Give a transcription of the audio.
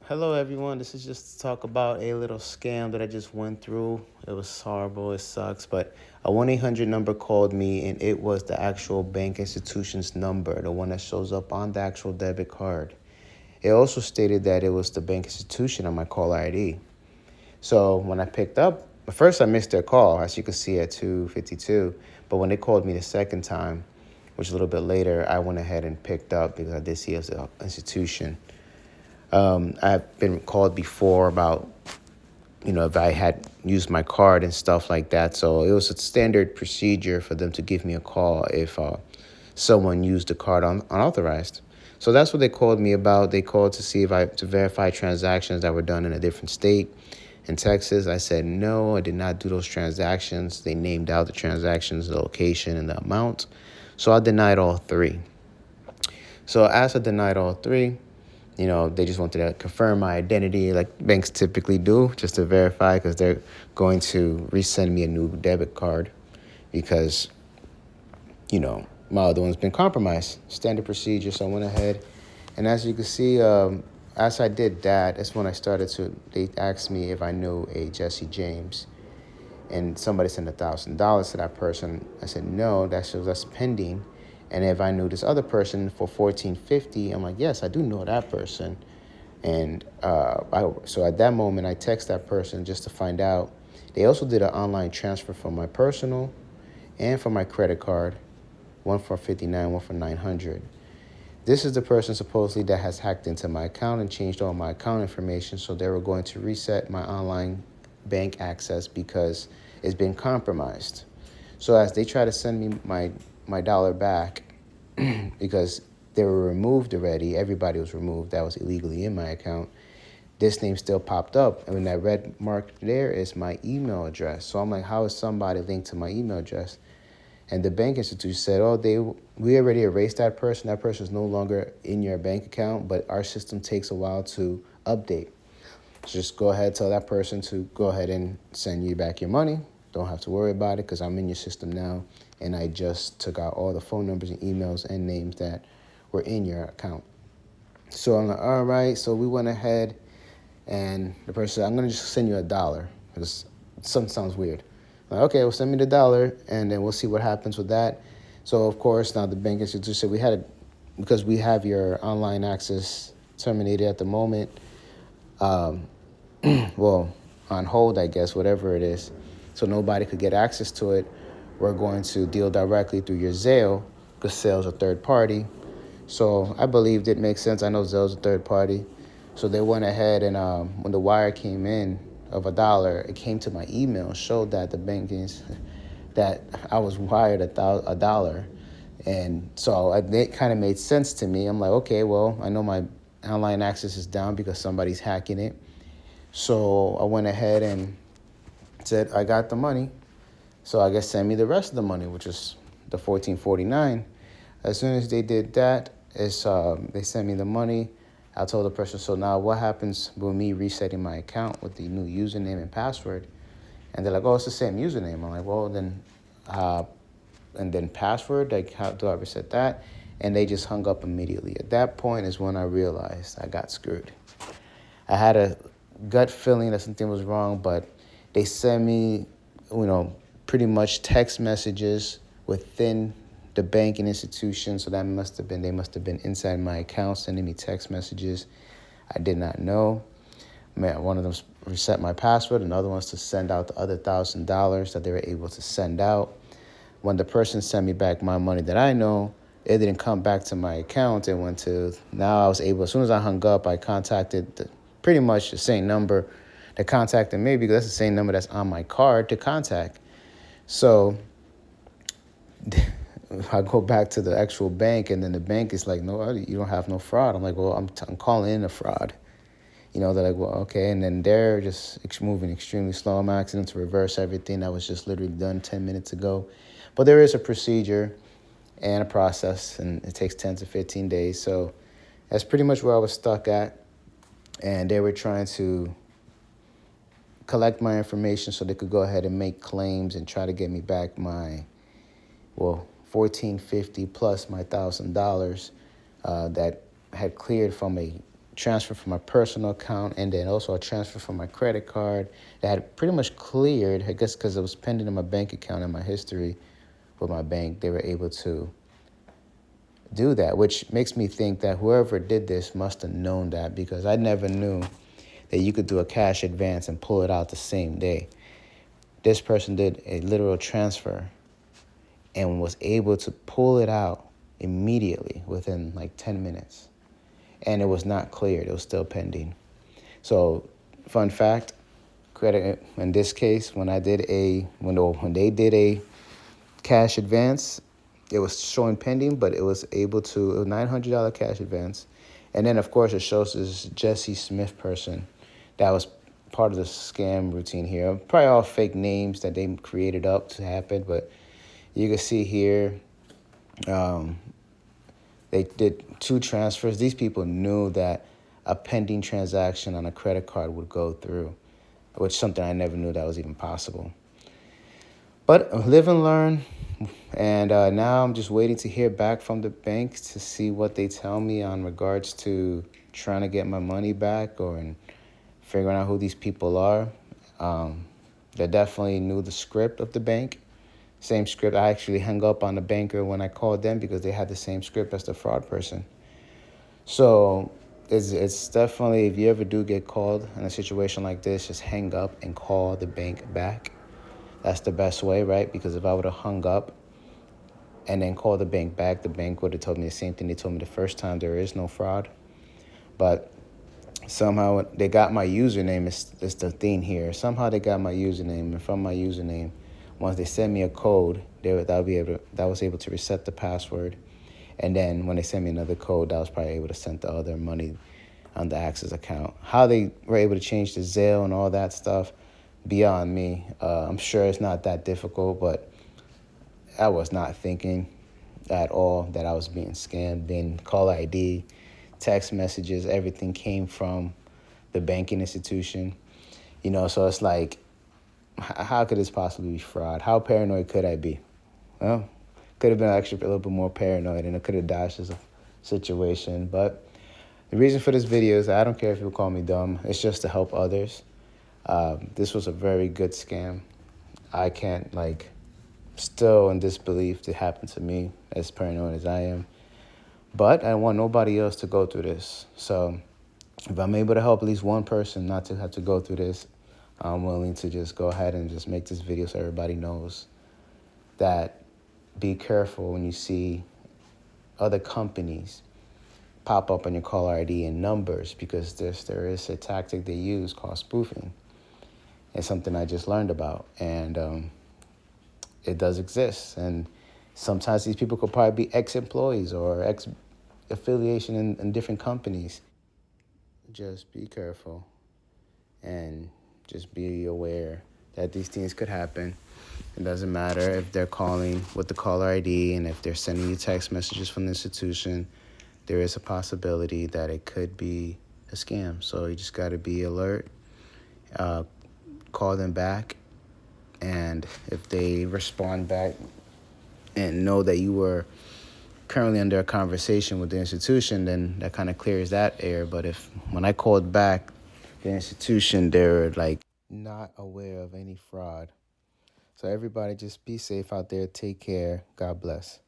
Hello, everyone. This is just to talk about a little scam that I just went through. It was horrible. It sucks. But a 1-800 number called me, and it was the actual bank institution's number, the one that shows up on the actual debit card. It also stated that it was the bank institution on my caller ID. So when I picked up, at first I missed their call, as you can see at 2:52. But when they called me the second time, which was a little bit later, I went ahead and picked up because I did see it was an institution. I've been called before about, if I had used my card and stuff like that. So it was a standard procedure for them to give me a call if someone used the card unauthorized. So that's what they called me about. They called to see if to verify transactions that were done in a different state. In Texas, I said no, I did not do those transactions. They named out the transactions, the location, and the amount. So I denied all three. So as I denied all three, they just wanted to confirm my identity like banks typically do, just to verify because they're going to resend me a new debit card because, my other one's been compromised. Standard procedure. So I went ahead. And as you can see, as I did that, that's when they asked me if I knew a Jesse James. And somebody sent $1,000 to that person. I said, no, that shows that's pending. And if I knew this other person for $1,450, I'm like, yes, I do know that person. And so at that moment, I text that person just to find out. They also did an online transfer from my personal and from my credit card, one for 59, one for 900. This is the person supposedly that has hacked into my account and changed all my account information. So they were going to reset my online bank access because it's been compromised. So as they try to send me my dollar back because they were removed already, everybody was removed that was illegally in my account. This name still popped up, and when that red mark there is my email address. So I'm like, how is somebody linked to my email address? And the bank institute said, we already erased that person. That person is no longer in your bank account, but our system takes a while to update. So just go ahead, tell that person to go ahead and send you back your money. Don't have to worry about it because I'm in your system now, and I just took out all the phone numbers and emails and names that were in your account. So I'm like, all right. So we went ahead, and the person said, I'm going to just send you $1 because something sounds weird. I'm like, okay, well, send me the $1, and then we'll see what happens with that. So, of course, now the bank institution said because we have your online access terminated at the moment, well, on hold, I guess, whatever it is, so nobody could get access to it. We're going to deal directly through your Zelle because Zelle's a third party. So I believed it makes sense. I know Zelle's a third party. So they went ahead and when the wire came in of $1, it came to my email, showed that the bankings that I was wired $1. And so it kind of made sense to me. I'm like, okay, well, I know my online access is down because somebody's hacking it. So I went ahead and said, I got the money. So I guess send me the rest of the money, which is the $1,449. As soon as they did that, they sent me the money. I told the person, so now what happens with me resetting my account with the new username and password? And they're like, oh, it's the same username. I'm like, well, then, and then password, like, how do I reset that? And they just hung up immediately. At that point is when I realized I got screwed. I had a gut feeling that something was wrong, but they sent me, pretty much text messages within the banking institution. So they must have been inside my account sending me text messages. I did not know. One of them reset my password. Another one's to send out the other $1,000 that they were able to send out. When the person sent me back my money that I know, it didn't come back to my account. It went to, now I was able, as soon as I hung up, I contacted pretty much the same number that contacted me because that's the same number that's on my card to contact. So I go back to the actual bank, and then the bank is like, no, you don't have no fraud. I'm like, well, I'm calling in a fraud. They're like, well, okay. And then they're just moving extremely slow. I'm asking them to reverse everything that was just literally done 10 minutes ago. But there is a procedure and a process, and it takes 10 to 15 days. So that's pretty much where I was stuck at. And they were trying to collect my information so they could go ahead and make claims and try to get me back my, $1,450 plus my $1,000 that had cleared from a transfer from my personal account, and then also a transfer from my credit card that had pretty much cleared. I guess because it was pending in my bank account and my history with my bank, they were able to do that, which makes me think that whoever did this must have known that, because I never knew that you could do a cash advance and pull it out the same day. This person did a literal transfer and was able to pull it out immediately within like 10 minutes. And it was not cleared. It was still pending. So, fun fact, credit in this case, when they did a cash advance, it was showing pending, but it was able to, a $900 cash advance. And then, of course, it shows this Jesse Smith person that was part of the scam routine here. Probably all fake names that they created up to happen, but you can see here, they did 2 transfers. These people knew that a pending transaction on a credit card would go through, which is something I never knew that was even possible. But live and learn. And now I'm just waiting to hear back from the banks to see what they tell me on regards to trying to get my money back or in figuring out who these people are. They definitely knew the script of the bank. Same script. I actually hung up on the banker when I called them because they had the same script as the fraud person. So it's definitely, if you ever do get called in a situation like this, just hang up and call the bank back. That's the best way, right? Because if I would have hung up and then called the bank back, the bank would have told me the same thing they told me the first time: there is no fraud. But somehow they got my username. It's the thing here. Somehow they got my username, and from my username, once they send me a code, that was able to reset the password. And then when they sent me another code, that was probably able to send the other money on the Access account. How they were able to change the Zelle and all that stuff, beyond me. I'm sure it's not that difficult, but I was not thinking at all that I was being scammed. Being caller ID, text messages, everything came from the banking institution. So it's like, how could this possibly be fraud? How paranoid could I be? Well, could have been actually a little bit more paranoid, and I could have dodged this situation. But the reason for this video is I don't care if people call me dumb. It's just to help others. This was a very good scam. I can't, still in disbelief to happen to me, as paranoid as I am. But I want nobody else to go through this. So if I'm able to help at least one person not to have to go through this, I'm willing to just go ahead and just make this video so everybody knows that be careful when you see other companies pop up on your caller ID in numbers, because there is a tactic they use called spoofing. It's something I just learned about, and it does exist. And sometimes these people could probably be ex-employees or ex-affiliation in different companies. Just be careful and just be aware that these things could happen. It doesn't matter if they're calling with the caller ID and if they're sending you text messages from the institution. There is a possibility that it could be a scam. So you just got to be alert, call them back, and if they respond back and know that you were currently under a conversation with the institution, then that kind of clears that air. But if when I called back the institution, they're not aware of any fraud. So everybody just be safe out there. Take care. God bless.